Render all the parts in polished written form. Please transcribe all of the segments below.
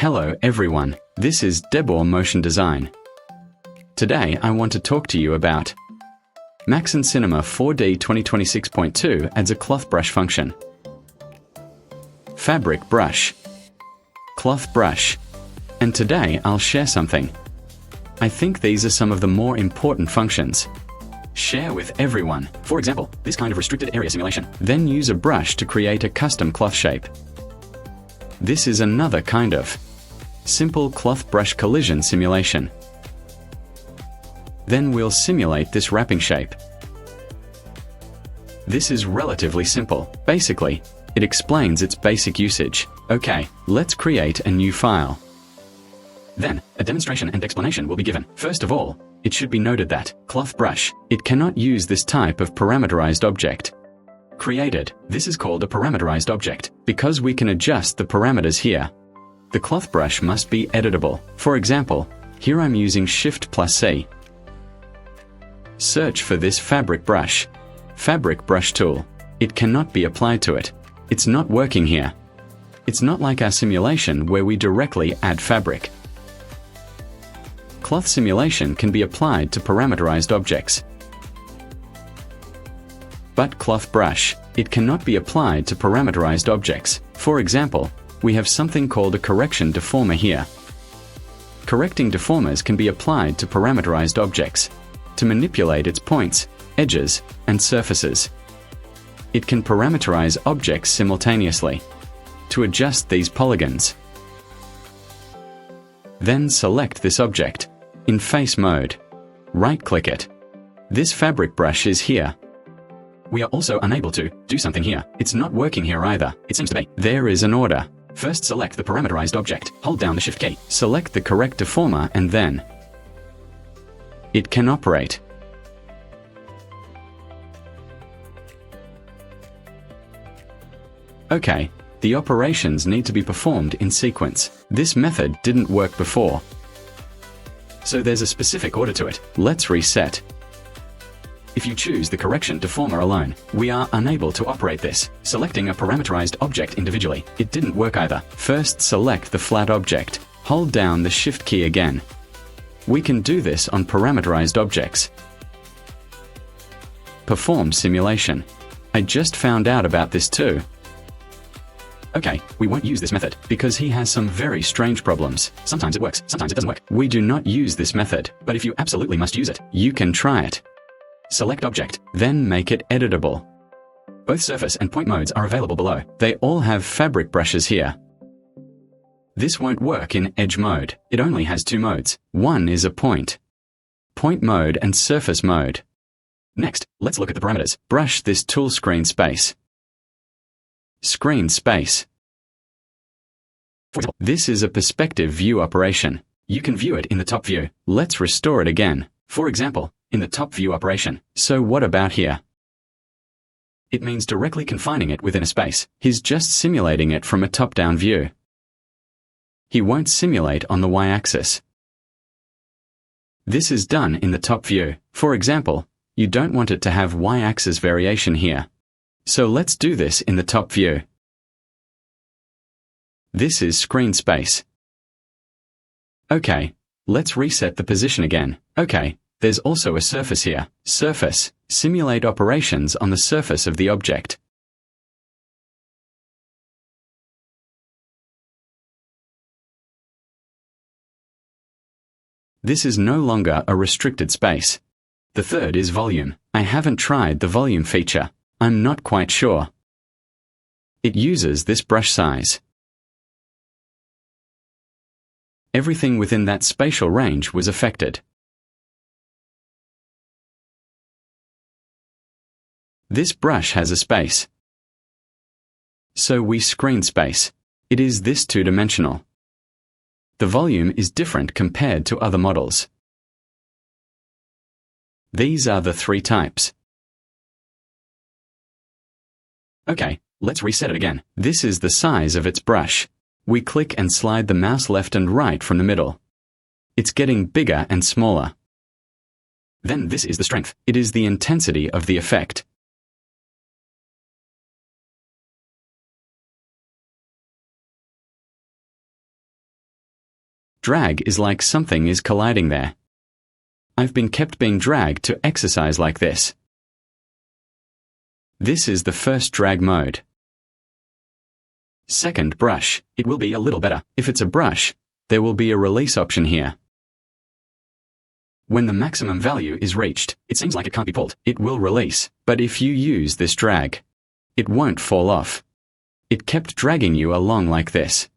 Hello everyone, this is Debor Motion Design. Today I want to talk to you about Maxon Cinema 4D 2026.2 adds a cloth brush function. Fabric brush. Cloth brush. And today I'll share something. I think these are some of the more important functions. Share with everyone. For example, this kind of restricted area simulation. Then use a brush to create a custom cloth shape. This is another kind of simple cloth brush collision simulation. Then we'll simulate this wrapping shape. This is relatively simple. Basically, it explains its basic usage. Okay, let's create a new file. Then, a demonstration and explanation will be given. First of all, it should be noted that cloth brush, it cannot use this type of parameterized object. Created, this is called a parameterized object, because we can adjust the parameters here. The cloth brush must be editable. For example, here I'm using Shift+C. Search for this fabric brush. Fabric brush tool. It cannot be applied to it. It's not working here. It's not like our simulation where we directly add fabric. Cloth simulation can be applied to parameterized objects. But cloth brush, it cannot be applied to parameterized objects. For example, we have something called a correction deformer here. Correcting deformers can be applied to parameterized objects to manipulate its points, edges, and surfaces. It can parameterize objects simultaneously to adjust these polygons. Then select this object in face mode. Right-click it. This fabric brush is here. We are also unable to do something here. It's not working here either. It seems to be. There is an order. First select the parameterized object. Hold down the Shift key. Select the correct deformer and then it can operate. Okay, the operations need to be performed in sequence. This method didn't work before, so there's a specific order to it. Let's reset. If you choose the correction deformer alone, we are unable to operate this. Selecting a parameterized object individually, it didn't work either. First select the flat object. Hold down the Shift key again. We can do this on parameterized objects. Perform simulation. I just found out about this too. Okay, we won't use this method because he has some very strange problems. Sometimes it works, sometimes it doesn't work. We do not use this method, but if you absolutely must use it, you can try it. Select object, then make it editable. Both surface and point modes are available below. They all have fabric brushes here. This won't work in edge mode. It only has two modes. One is a point mode and surface mode. Next, let's look at the parameters. Brush this tool screen space. Screen space. For example, this is a perspective view operation. You can view it in the top view. Let's restore it again. For example, in the top view operation. So what about here? It means directly confining it within a space. He's just simulating it from a top-down view. He won't simulate on the y-axis. This is done in the top view. For example, you don't want it to have y-axis variation here. So let's do this in the top view. This is screen space. Okay, let's reset the position again. Okay. There's also a surface here. Surface. Simulate operations on the surface of the object. This is no longer a restricted space. The third is volume. I haven't tried the volume feature. I'm not quite sure. It uses this brush size. Everything within that spatial range was affected. This brush has a space. So we screen space. It is this two-dimensional. The volume is different compared to other models. These are the three types. Okay, let's reset it again. This is the size of its brush. We click and slide the mouse left and right from the middle. It's getting bigger and smaller. Then this is the strength. It is the intensity of the effect. Drag is like something is colliding there. I've been kept being dragged to exercise like this. This is the first drag mode. Second, brush. It will be a little better. If it's a brush, there will be a release option here. When the maximum value is reached, it seems like it can't be pulled. It will release. But if you use this drag, it won't fall off. It kept dragging you along like this.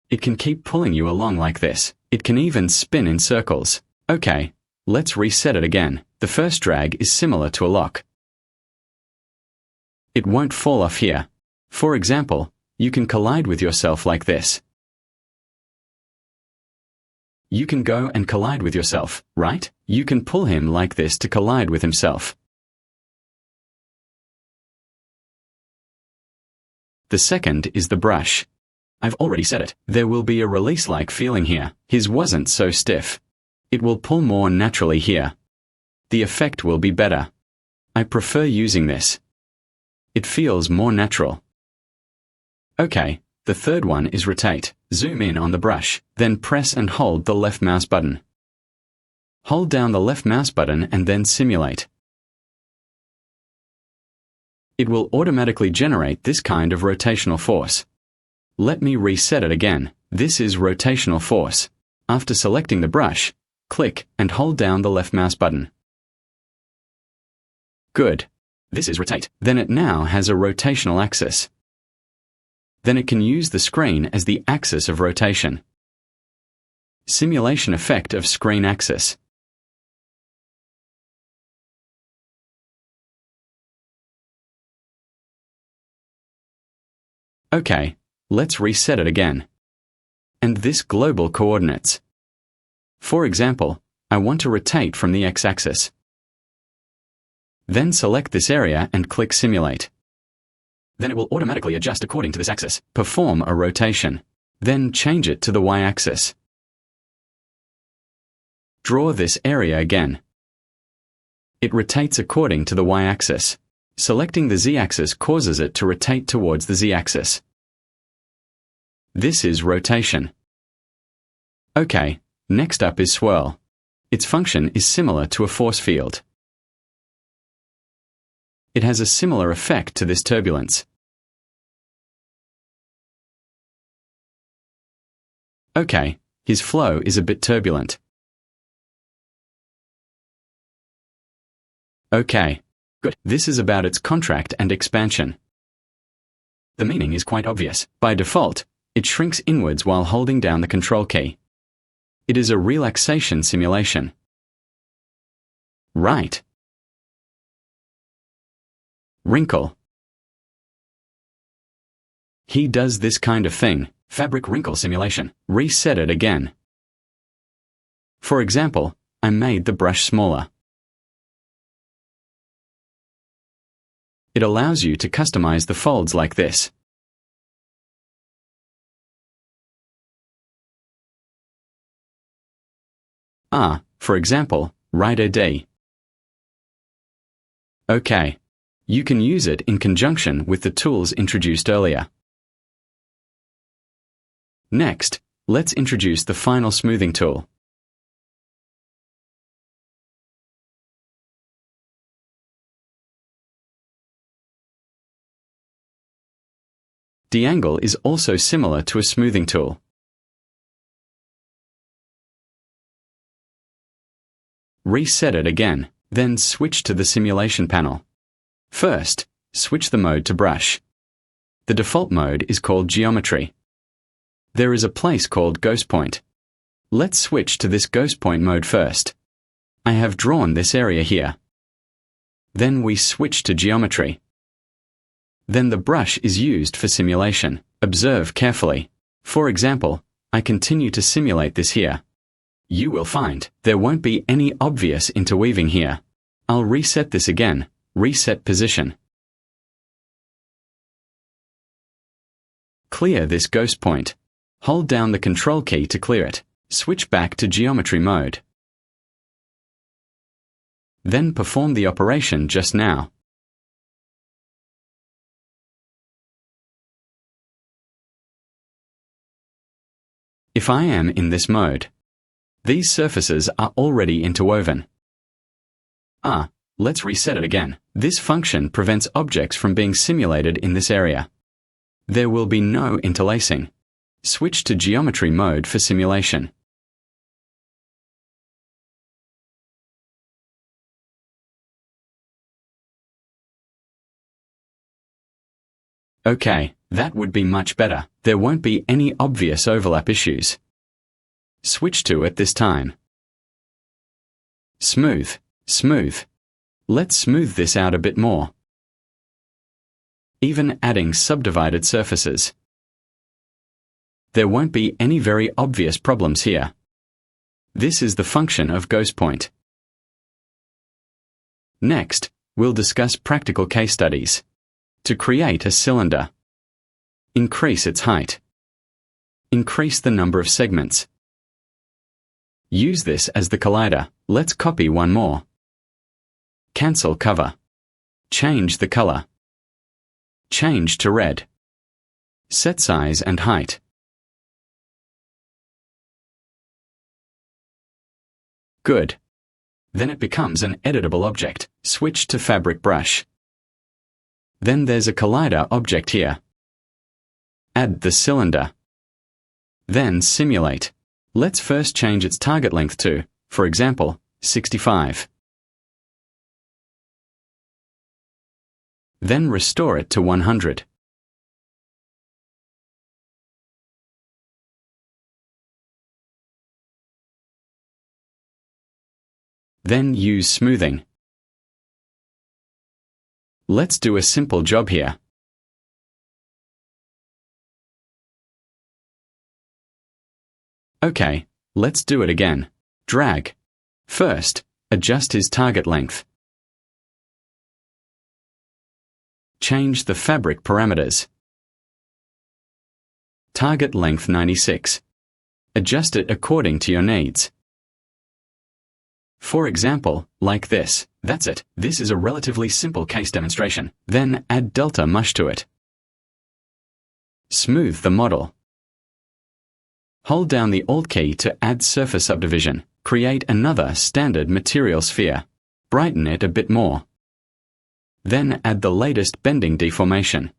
It can keep pulling you along like this. It can even spin in circles. Okay, let's reset it again. The first drag is similar to a lock. It won't fall off here. For example, you can collide with yourself like this. You can go and collide with yourself, right? You can pull him like this to collide with himself. The second is the brush. I've already said it. There will be a release-like feeling here. His wasn't so stiff. It will pull more naturally here. The effect will be better. I prefer using this. It feels more natural. Okay, the third one is rotate. Zoom in on the brush, then press and hold the left mouse button. Hold down the left mouse button and then simulate. It will automatically generate this kind of rotational force. Let me reset it again. This is rotational force. After selecting the brush, click and hold down the left mouse button. Good. This is rotate. Then it now has a rotational axis. Then it can use the screen as the axis of rotation. Simulation effect of screen axis. Okay, let's reset it again. And this global coordinates. For example, I want to rotate from the x-axis. Then select this area and click Simulate. Then it will automatically adjust according to this axis. Perform a rotation. Then change it to the y-axis. Draw this area again. It rotates according to the y-axis. Selecting the z-axis causes it to rotate towards the z-axis. This is rotation. Okay, next up is swirl. Its function is similar to a force field. It has a similar effect to this turbulence. Okay, his flow is a bit turbulent. Okay, good. This is about its contract and expansion. The meaning is quite obvious. By default, it shrinks inwards while holding down the control key. It is a relaxation simulation. Right. Wrinkle. He does this kind of thing. Fabric wrinkle simulation. Reset it again. For example, I made the brush smaller. It allows you to customize the folds like this. For example, write a D. Okay. You can use it in conjunction with the tools introduced earlier. Next, let's introduce the final smoothing tool. De-angle is also similar to a smoothing tool. Reset it again, then switch to the simulation panel. First, switch the mode to brush. The default mode is called geometry. There is a place called ghost point. Let's switch to this ghost point mode first. I have drawn this area here. Then we switch to geometry. Then the brush is used for simulation. Observe carefully. For example, I continue to simulate this here. You will find there won't be any obvious interweaving here. I'll reset this again. Reset position. Clear this ghost point. Hold down the control key to clear it. Switch back to geometry mode. Then perform the operation just now. If I am in this mode, these surfaces are already interwoven. Let's reset it again. This function prevents objects from being simulated in this area. There will be no interlacing. Switch to geometry mode for simulation. Okay, that would be much better. There won't be any obvious overlap issues. Switch to at this time. Smooth, smooth. Let's smooth this out a bit more. Even adding subdivided surfaces. There won't be any very obvious problems here. This is the function of ghost point. Next, we'll discuss practical case studies. To create a cylinder, increase its height. Increase the number of segments. Use this as the collider. Let's copy one more. Cancel cover. Change the color. Change to red. Set size and height. Good. Then it becomes an editable object. Switch to fabric brush. Then there's a collider object here. Add the cylinder. Then simulate. Let's first change its target length to, for example, 65. Then restore it to 100. Then use smoothing. Let's do a simple job here. Okay, let's do it again. Drag. First, adjust his target length. Change the fabric parameters. Target length 96. Adjust it according to your needs. For example, like this. That's it. This is a relatively simple case demonstration. Then add delta mush to it. Smooth the model. Hold down the Alt key to add surface subdivision. Create another standard material sphere. Brighten it a bit more. Then add the latest bending deformation.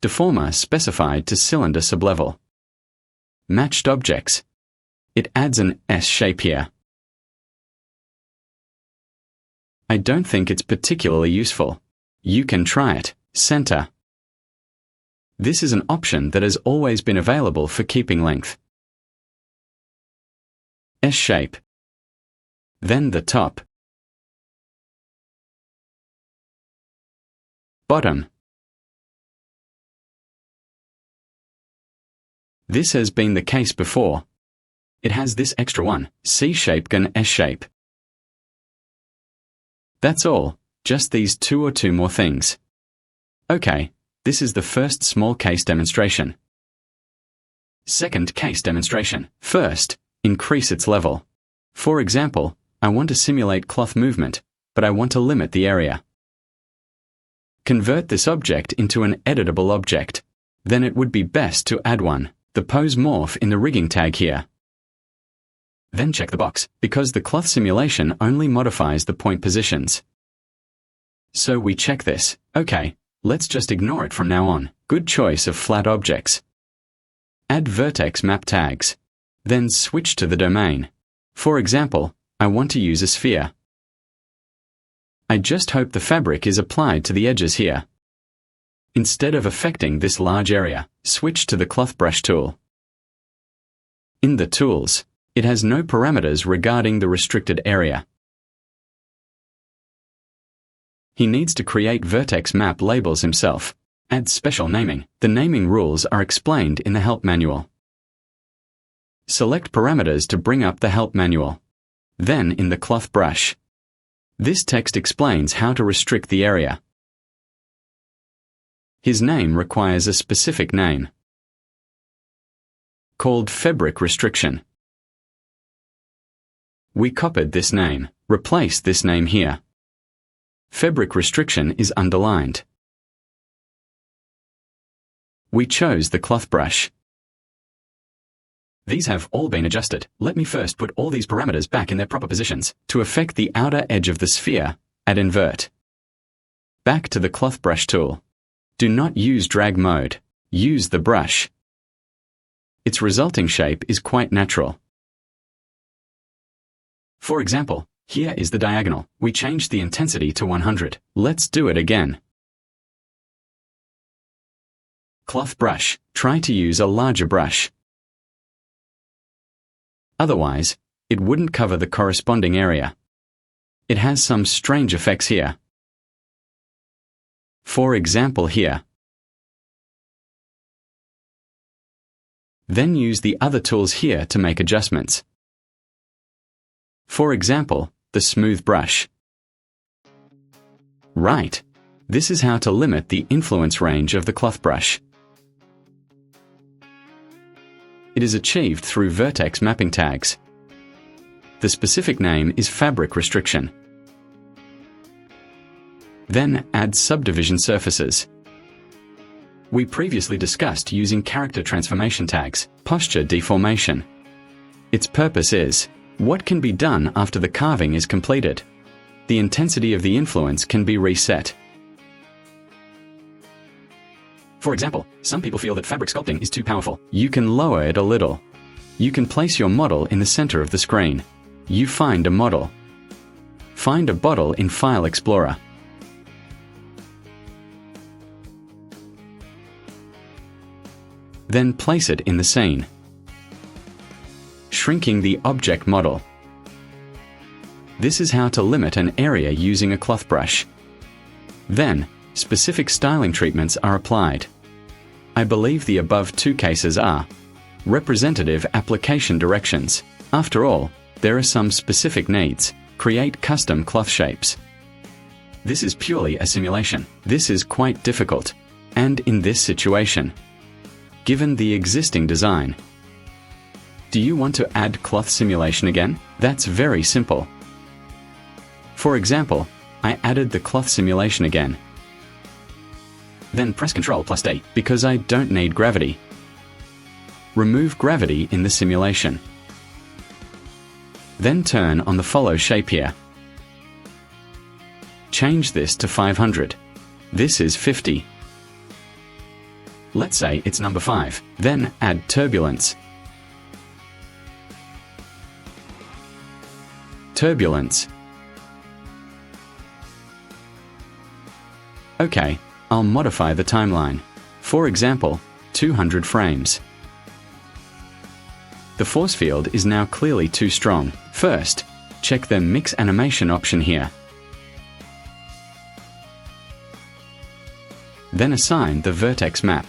Deformer specified to cylinder sublevel. Matched objects. It adds an S shape here. I don't think it's particularly useful. You can try it. Center. This is an option that has always been available for keeping length. S shape. Then the top. Bottom. This has been the case before. It has this extra one, C shape and S shape. That's all, just these two or two more things. Okay, this is the first small case demonstration. Second case demonstration. First, increase its level. For example, I want to simulate cloth movement, but I want to limit the area. Convert this object into an editable object. Then it would be best to add one, the pose morph in the rigging tag here. Then check the box, because the cloth simulation only modifies the point positions. So we check this. Okay, let's just ignore it from now on. Good choice of flat objects. Add vertex map tags. Then switch to the domain. For example, I want to use a sphere. I just hope the fabric is applied to the edges here. Instead of affecting this large area, switch to the cloth brush tool. In the tools, it has no parameters regarding the restricted area. He needs to create vertex map labels himself. Add special naming. The naming rules are explained in the help manual. Select parameters to bring up the help manual. Then in the cloth brush. This text explains how to restrict the area. His name requires a specific name, called fabric restriction. We copied this name. Replace this name here. Fabric restriction is underlined. We chose the cloth brush. These have all been adjusted. Let me first put all these parameters back in their proper positions. To affect the outer edge of the sphere, add invert. Back to the cloth brush tool. Do not use drag mode. Use the brush. Its resulting shape is quite natural. For example, here is the diagonal. We changed the intensity to 100. Let's do it again. Cloth brush. Try to use a larger brush. Otherwise, it wouldn't cover the corresponding area. It has some strange effects here. For example here. Then use the other tools here to make adjustments. For example, the smooth brush. Right. This is how to limit the influence range of the cloth brush. It is achieved through vertex mapping tags. The specific name is fabric restriction. Then add subdivision surfaces. We previously discussed using character transformation tags, posture deformation. Its purpose is, what can be done after the carving is completed? The intensity of the influence can be reset. For example, some people feel that fabric sculpting is too powerful. You can lower it a little. You can place your model in the center of the screen. You find a model. Find a bottle in File Explorer. Then place it in the scene. Shrinking the object model. This is how to limit an area using a cloth brush. Then, specific styling treatments are applied. I believe the above two cases are representative application directions. After all, there are some specific needs. Create custom cloth shapes. This is purely a simulation. This is quite difficult. And in this situation, given the existing design, do you want to add cloth simulation again? That's very simple. For example, I added the cloth simulation again. Then press Ctrl+D because I don't need gravity. Remove gravity in the simulation. Then turn on the follow shape here. Change this to 500. This is 50. Let's say it's number 5. Then add turbulence. Turbulence. Okay, I'll modify the timeline. For example, 200 frames. The force field is now clearly too strong. First, check the Mix Animation option here. Then assign the vertex map.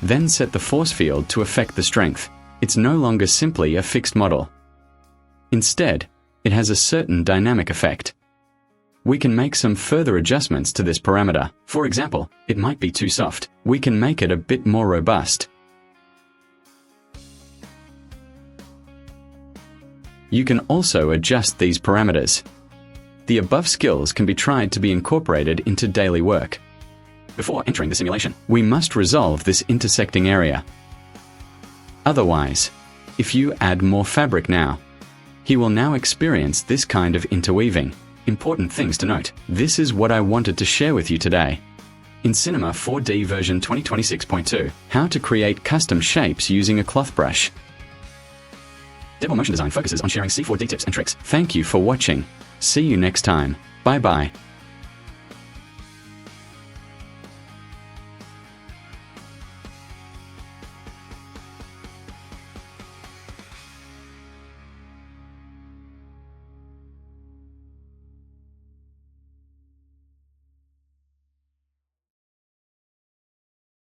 Then set the force field to affect the strength. It's no longer simply a fixed model. Instead, it has a certain dynamic effect. We can make some further adjustments to this parameter. For example, it might be too soft. We can make it a bit more robust. You can also adjust these parameters. The above skills can be tried to be incorporated into daily work. Before entering the simulation, we must resolve this intersecting area. Otherwise, if you add more fabric now, he will now experience this kind of interweaving. Important things to note. This is what I wanted to share with you today. In Cinema 4D version 2026.2, how to create custom shapes using a cloth brush. Devil Motion Design focuses on sharing C4D tips and tricks. Thank you for watching. See you next time. Bye bye.